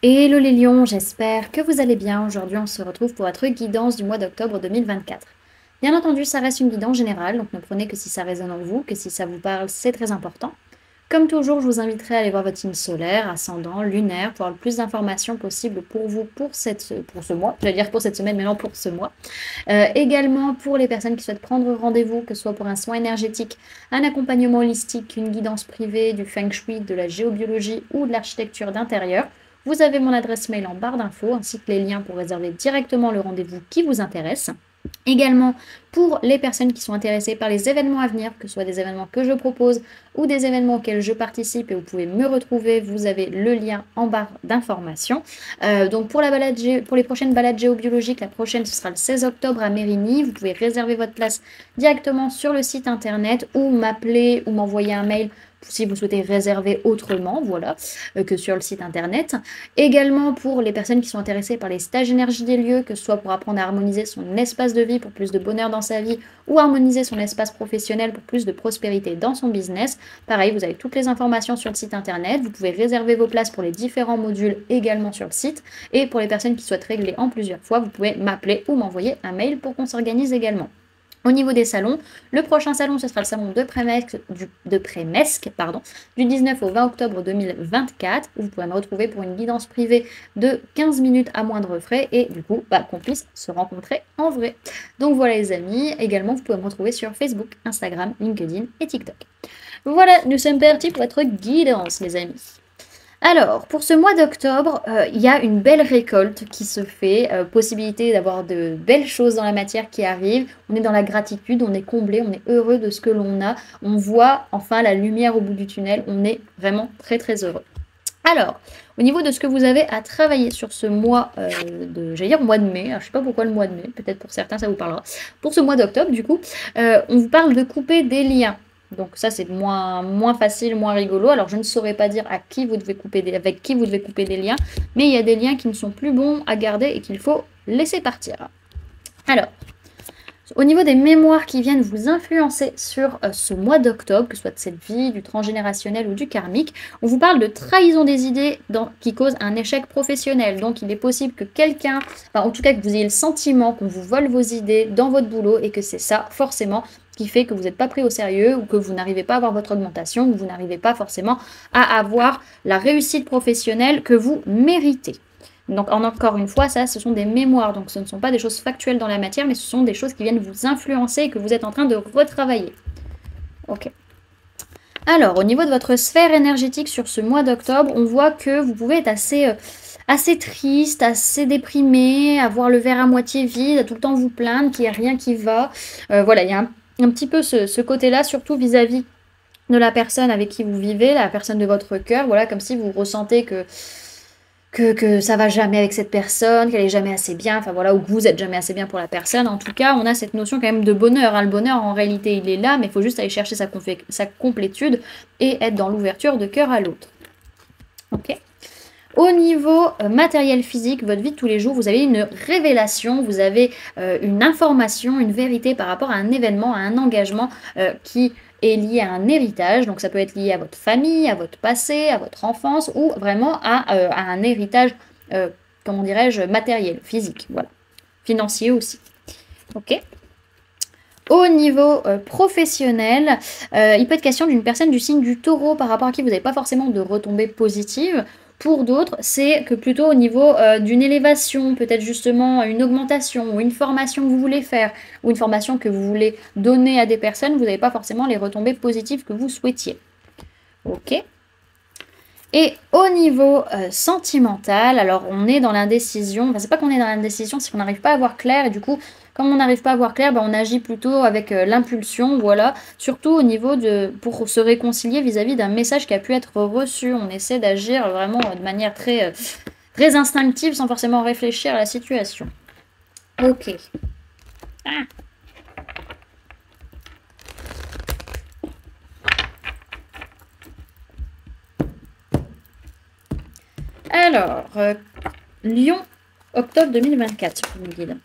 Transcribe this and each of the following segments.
Hello les lions, j'espère que vous allez bien. Aujourd'hui, on se retrouve pour votre guidance du mois d'octobre 2024. Bien entendu, ça reste une guidance générale, donc ne prenez que si ça résonne en vous, que si ça vous parle, c'est très important. Comme toujours, je vous inviterai à aller voir votre signe solaire, ascendant, lunaire, pour avoir le plus d'informations possibles pour vous pour ce mois. J'allais dire pour cette semaine, mais non pour ce mois. Également pour les personnes qui souhaitent prendre rendez-vous, que ce soit pour un soin énergétique, un accompagnement holistique, une guidance privée, du feng shui, de la géobiologie ou de l'architecture d'intérieur. Vous avez mon adresse mail en barre d'infos ainsi que les liens pour réserver directement le rendez-vous qui vous intéresse. Également pour les personnes qui sont intéressées par les événements à venir, que ce soit des événements que je propose ou des événements auxquels je participe et vous pouvez me retrouver, vous avez le lien en barre d'informations. Donc pour pour les prochaines balades géobiologiques, la prochaine ce sera le 16 octobre à Mérigny. Vous pouvez réserver votre place directement sur le site internet ou m'appeler ou m'envoyer un mail si vous souhaitez réserver autrement, voilà, que sur le site internet. Également pour les personnes qui sont intéressées par les stages énergie des lieux, que ce soit pour apprendre à harmoniser son espace de vie pour plus de bonheur dans sa vie ou harmoniser son espace professionnel pour plus de prospérité dans son business. Pareil, vous avez toutes les informations sur le site internet. Vous pouvez réserver vos places pour les différents modules également sur le site. Et pour les personnes qui souhaitent régler en plusieurs fois, vous pouvez m'appeler ou m'envoyer un mail pour qu'on s'organise également. Au niveau des salons, le prochain salon, ce sera le salon de Prémesque, du 19 au 20 octobre 2024, où vous pourrez me retrouver pour une guidance privée de 15 minutes à moindre frais et du coup, qu'on puisse se rencontrer en vrai. Donc voilà les amis, également vous pouvez me retrouver sur Facebook, Instagram, LinkedIn et TikTok. Voilà, nous sommes partis pour votre guidance les amis. Alors, pour ce mois d'octobre, il y a une belle récolte qui se fait, possibilité d'avoir de belles choses dans la matière qui arrivent. On est dans la gratitude, on est comblé, on est heureux de ce que l'on a. On voit enfin la lumière au bout du tunnel, on est vraiment très très heureux. Alors, au niveau de ce que vous avez à travailler sur ce mois j'allais dire mois de mai, alors, je sais pas pourquoi le mois de mai, peut-être pour certains ça vous parlera. Pour ce mois d'octobre, du coup, on vous parle de couper des liens. Donc ça, c'est moins facile, moins rigolo. Alors, je ne saurais pas dire à qui vous devez avec qui vous devez couper des liens, mais il y a des liens qui ne sont plus bons à garder et qu'il faut laisser partir. Alors, au niveau des mémoires qui viennent vous influencer sur ce mois d'octobre, que ce soit de cette vie, du transgénérationnel ou du karmique, on vous parle de trahison des idées qui cause un échec professionnel. Donc il est possible que quelqu'un, en tout cas que vous ayez le sentiment qu'on vous vole vos idées dans votre boulot et que c'est ça forcément qui fait que vous n'êtes pas pris au sérieux ou que vous n'arrivez pas à avoir votre augmentation ou que vous n'arrivez pas forcément à avoir la réussite professionnelle que vous méritez. Donc encore une fois, ça, ce sont des mémoires, donc ce ne sont pas des choses factuelles dans la matière, mais ce sont des choses qui viennent vous influencer et que vous êtes en train de retravailler. Ok. Alors, au niveau de votre sphère énergétique sur ce mois d'octobre, on voit que vous pouvez être assez triste, assez déprimé, avoir le verre à moitié vide, à tout le temps vous plaindre qu'il n'y a rien qui va. Voilà, il y a un petit peu ce côté-là, surtout vis-à-vis de la personne avec qui vous vivez, la personne de votre cœur, voilà, comme si vous ressentez que ça va jamais avec cette personne, qu'elle est jamais assez bien, enfin voilà, ou que vous êtes jamais assez bien pour la personne. En tout cas, on a cette notion quand même de bonheur, hein. Le bonheur, en réalité, il est là, mais il faut juste aller chercher sa complétude et être dans l'ouverture de cœur à l'autre. Ok. Au niveau matériel physique, votre vie de tous les jours, vous avez une révélation, vous avez une information, une vérité par rapport à un événement, à un engagement qui est lié à un héritage. Donc ça peut être lié à votre famille, à votre passé, à votre enfance ou vraiment à un héritage, comment dirais-je, matériel, physique, voilà. Financier aussi. Ok. Au niveau professionnel, il peut être question d'une personne du signe du taureau par rapport à qui vous n'avez pas forcément de retombées positives. Pour d'autres, c'est que plutôt au niveau d'une élévation, peut-être justement une augmentation ou une formation que vous voulez faire ou une formation que vous voulez donner à des personnes, vous n'avez pas forcément les retombées positives que vous souhaitiez. Ok. Et au niveau sentimental, alors on est dans l'indécision, enfin c'est pas qu'on est dans l'indécision, c'est qu'on n'arrive pas à voir clair, et du coup, comme on n'arrive pas à voir clair, on agit plutôt avec l'impulsion, voilà, surtout au niveau pour se réconcilier vis-à-vis d'un message qui a pu être reçu, on essaie d'agir vraiment de manière très instinctive, sans forcément réfléchir à la situation. Ok. Ah. Alors, Lyon, octobre 2024, sur le guide.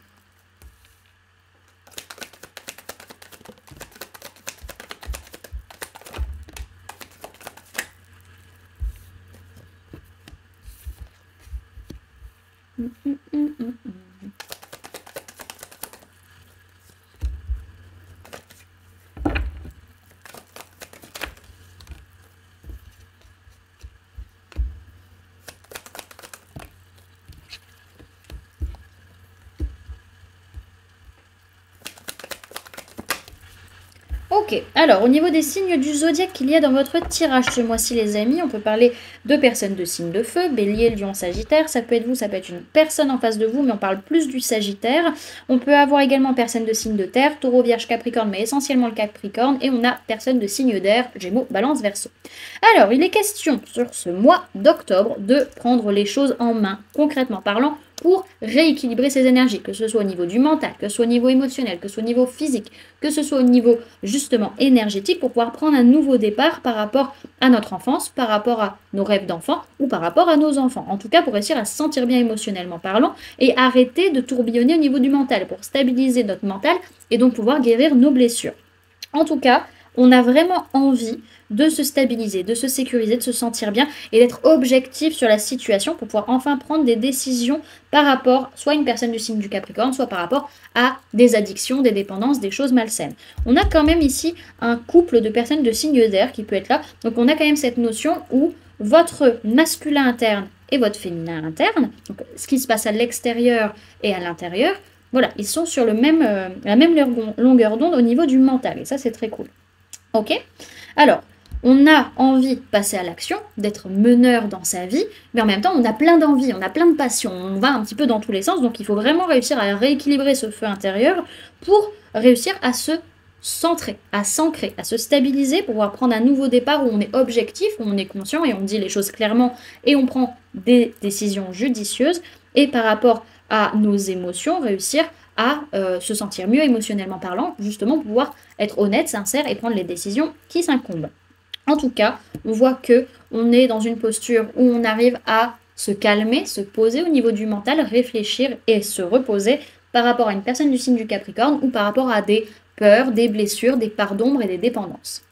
Ok, alors au niveau des signes du zodiaque qu'il y a dans votre tirage ce mois-ci, les amis, on peut parler de personnes de signe de feu, bélier, lion, sagittaire, ça peut être vous, ça peut être une personne en face de vous, mais on parle plus du sagittaire. On peut avoir également personne de signe de terre, taureau, vierge, capricorne, mais essentiellement le capricorne, et on a personne de signe d'air, gémeaux, balance, verseau. Alors, il est question sur ce mois d'octobre de prendre les choses en main, concrètement parlant, pour rééquilibrer ses énergies, que ce soit au niveau du mental, que ce soit au niveau émotionnel, que ce soit au niveau physique, que ce soit au niveau justement énergétique, pour pouvoir prendre un nouveau départ par rapport à notre enfance, par rapport à nos rêves d'enfant ou par rapport à nos enfants. En tout cas, pour réussir à se sentir bien émotionnellement parlant et arrêter de tourbillonner au niveau du mental, pour stabiliser notre mental et donc pouvoir guérir nos blessures. En tout cas, on a vraiment envie de se stabiliser, de se sécuriser, de se sentir bien et d'être objectif sur la situation pour pouvoir enfin prendre des décisions par rapport soit à une personne du signe du Capricorne, soit par rapport à des addictions, des dépendances, des choses malsaines. On a quand même ici un couple de personnes de signe d'air qui peut être là. Donc on a quand même cette notion où votre masculin interne et votre féminin interne, donc ce qui se passe à l'extérieur et à l'intérieur, voilà, ils sont sur la même longueur d'onde au niveau du mental. Et ça, c'est très cool. Ok? Alors, on a envie de passer à l'action, d'être meneur dans sa vie, mais en même temps, on a plein d'envie, on a plein de passion, on va un petit peu dans tous les sens, donc il faut vraiment réussir à rééquilibrer ce feu intérieur pour réussir à se centrer, à s'ancrer, à se stabiliser pour pouvoir prendre un nouveau départ où on est objectif, où on est conscient et on dit les choses clairement et on prend des décisions judicieuses et par rapport à nos émotions, réussir à se sentir mieux émotionnellement parlant, justement pour pouvoir être honnête, sincère et prendre les décisions qui s'incombent. En tout cas, on voit que on est dans une posture où on arrive à se calmer, se poser au niveau du mental, réfléchir et se reposer par rapport à une personne du signe du Capricorne ou par rapport à des peurs, des blessures, des parts d'ombre et des dépendances.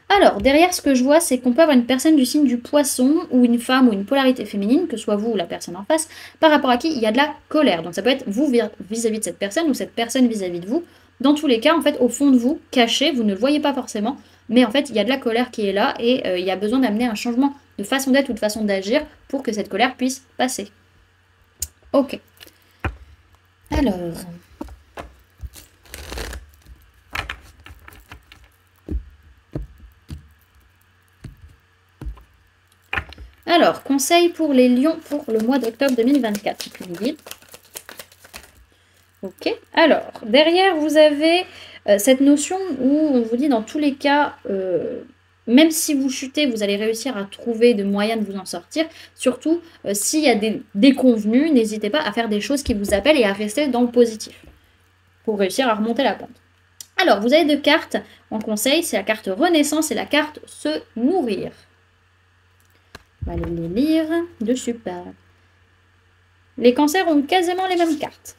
Alors, derrière ce que je vois, c'est qu'on peut avoir une personne du signe du Poisson ou une femme ou une polarité féminine, que ce soit vous ou la personne en face, par rapport à qui il y a de la colère. Donc ça peut être vous vis-à-vis de cette personne ou cette personne vis-à-vis de vous. Dans tous les cas, en fait, au fond de vous, caché, vous ne le voyez pas forcément, mais en fait, il y a de la colère qui est là et il y a besoin d'amener un changement de façon d'être ou de façon d'agir pour que cette colère puisse passer. Ok. Alors... Alors, conseil pour les lions pour le mois d'octobre 2024. Ok. Alors, derrière, vous avez cette notion où on vous dit dans tous les cas, même si vous chutez, vous allez réussir à trouver des moyens de vous en sortir. Surtout, s'il y a des déconvenus, n'hésitez pas à faire des choses qui vous appellent et à rester dans le positif pour réussir à remonter la pente. Alors, vous avez deux cartes en conseil. C'est la carte Renaissance et la carte Se nourrir. On va aller les lire de super. Les cancers ont quasiment les mêmes cartes.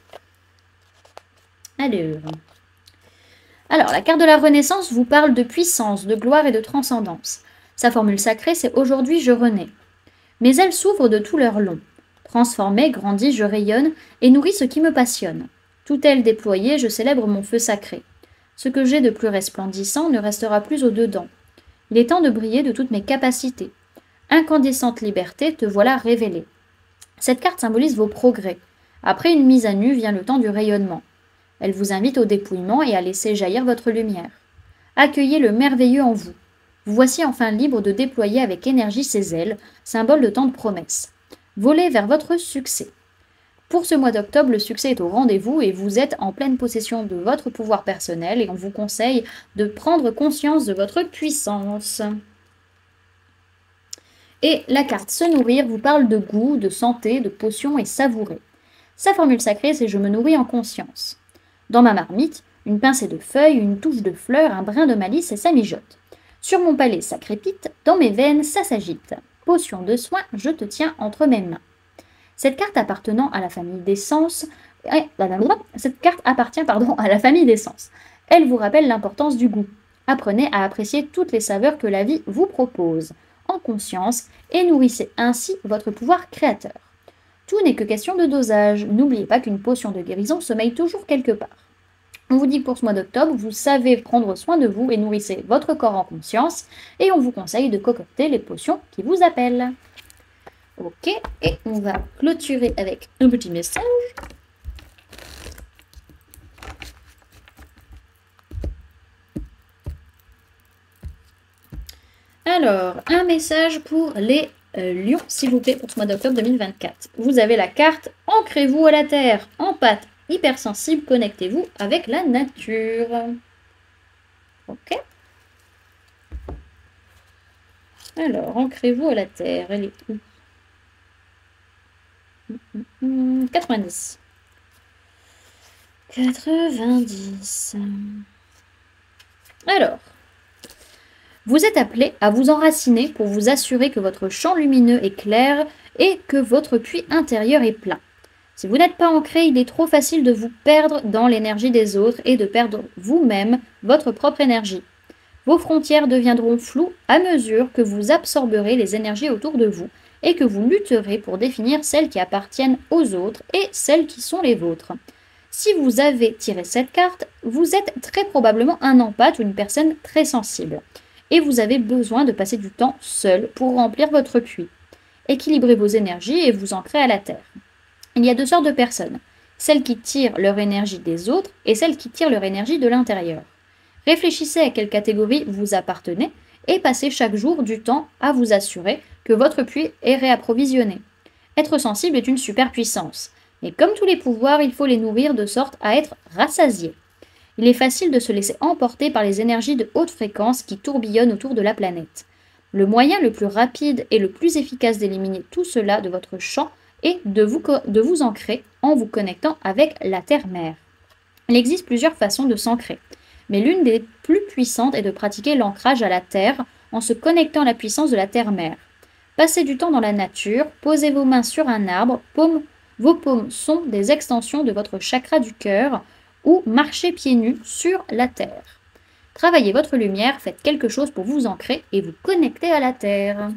Alors, la carte de la Renaissance vous parle de puissance, de gloire et de transcendance. Sa formule sacrée, c'est « Aujourd'hui, je renais ». Mais elle s'ouvre de tout leur long. Transformée, grandie, je rayonne et nourris ce qui me passionne. Tout elle déployée, je célèbre mon feu sacré. Ce que j'ai de plus resplendissant ne restera plus au-dedans. Il est temps de briller de toutes mes capacités. Incandescente liberté, te voilà révélée. Cette carte symbolise vos progrès. Après une mise à nu vient le temps du rayonnement. Elle vous invite au dépouillement et à laisser jaillir votre lumière. Accueillez le merveilleux en vous. Vous voici enfin libre de déployer avec énergie ses ailes, symbole de tant de promesses. Volez vers votre succès. Pour ce mois d'octobre, le succès est au rendez-vous et vous êtes en pleine possession de votre pouvoir personnel et on vous conseille de prendre conscience de votre puissance. Et la carte Se nourrir vous parle de goût, de santé, de potions et savourer. Sa formule sacrée, c'est « Je me nourris en conscience ». Dans ma marmite, une pincée de feuilles, une touche de fleurs, un brin de malice et ça mijote. Sur mon palais, ça crépite, dans mes veines, ça s'agite. Potion de soin, je te tiens entre mes mains. Cette carte appartenant à la famille des sens, cette carte appartient à la famille des sens. Elle vous rappelle l'importance du goût. Apprenez à apprécier toutes les saveurs que la vie vous propose, en conscience, et nourrissez ainsi votre pouvoir créateur. Tout n'est que question de dosage. N'oubliez pas qu'une potion de guérison sommeille toujours quelque part. On vous dit que pour ce mois d'octobre, vous savez prendre soin de vous et nourrissez votre corps en conscience, et on vous conseille de concocter les potions qui vous appellent. Ok, et on va clôturer avec un petit message. Alors, un message pour les lions, s'il vous plaît, pour ce mois d'octobre 2024. Vous avez la carte « Ancrez-vous à la terre, empathe, hypersensible, connectez-vous avec la nature ». Ok. Alors, ancrez-vous à la terre, elle est où 90. 90. Alors, vous êtes appelé à vous enraciner pour vous assurer que votre champ lumineux est clair et que votre puits intérieur est plein. Si vous n'êtes pas ancré, il est trop facile de vous perdre dans l'énergie des autres et de perdre vous-même votre propre énergie. Vos frontières deviendront floues à mesure que vous absorberez les énergies autour de vous et que vous lutterez pour définir celles qui appartiennent aux autres et celles qui sont les vôtres. Si vous avez tiré cette carte, vous êtes très probablement un empathe ou une personne très sensible. Et vous avez besoin de passer du temps seul pour remplir votre puits. Équilibrez vos énergies et vous ancrez à la terre. Il y a deux sortes de personnes, celles qui tirent leur énergie des autres et celles qui tirent leur énergie de l'intérieur. Réfléchissez à quelle catégorie vous appartenez et passez chaque jour du temps à vous assurer que votre puits est réapprovisionné. Être sensible est une super puissance, mais comme tous les pouvoirs, il faut les nourrir de sorte à être rassasiés. Il est facile de se laisser emporter par les énergies de haute fréquence qui tourbillonnent autour de la planète. Le moyen le plus rapide et le plus efficace d'éliminer tout cela de votre champ est de vous ancrer en vous connectant avec la Terre-Mère. Il existe plusieurs façons de s'ancrer, mais l'une des plus puissantes est de pratiquer l'ancrage à la Terre en se connectant à la puissance de la Terre-Mère. Passez du temps dans la nature, posez vos mains sur un arbre, vos paumes sont des extensions de votre chakra du cœur, ou marchez pieds nus sur la terre. Travaillez votre lumière, faites quelque chose pour vous ancrer et vous connecter à la terre.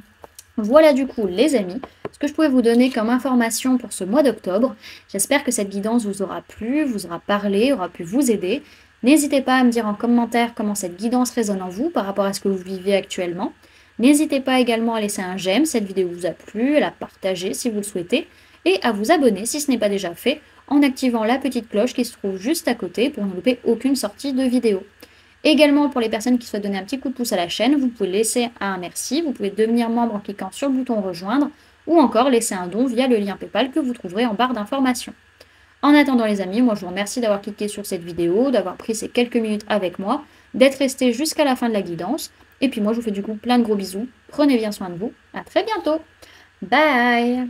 Voilà du coup les amis, ce que je pouvais vous donner comme information pour ce mois d'octobre. J'espère que cette guidance vous aura plu, vous aura parlé, aura pu vous aider. N'hésitez pas à me dire en commentaire comment cette guidance résonne en vous par rapport à ce que vous vivez actuellement. N'hésitez pas également à laisser un j'aime si cette vidéo vous a plu, à la partager si vous le souhaitez, et à vous abonner si ce n'est pas déjà fait, en activant la petite cloche qui se trouve juste à côté pour ne louper aucune sortie de vidéo. Également, pour les personnes qui souhaitent donner un petit coup de pouce à la chaîne, vous pouvez laisser un merci, vous pouvez devenir membre en cliquant sur le bouton rejoindre, ou encore laisser un don via le lien PayPal que vous trouverez en barre d'informations. En attendant les amis, moi je vous remercie d'avoir cliqué sur cette vidéo, d'avoir pris ces quelques minutes avec moi, d'être resté jusqu'à la fin de la guidance, et puis moi je vous fais du coup plein de gros bisous, prenez bien soin de vous, à très bientôt, bye.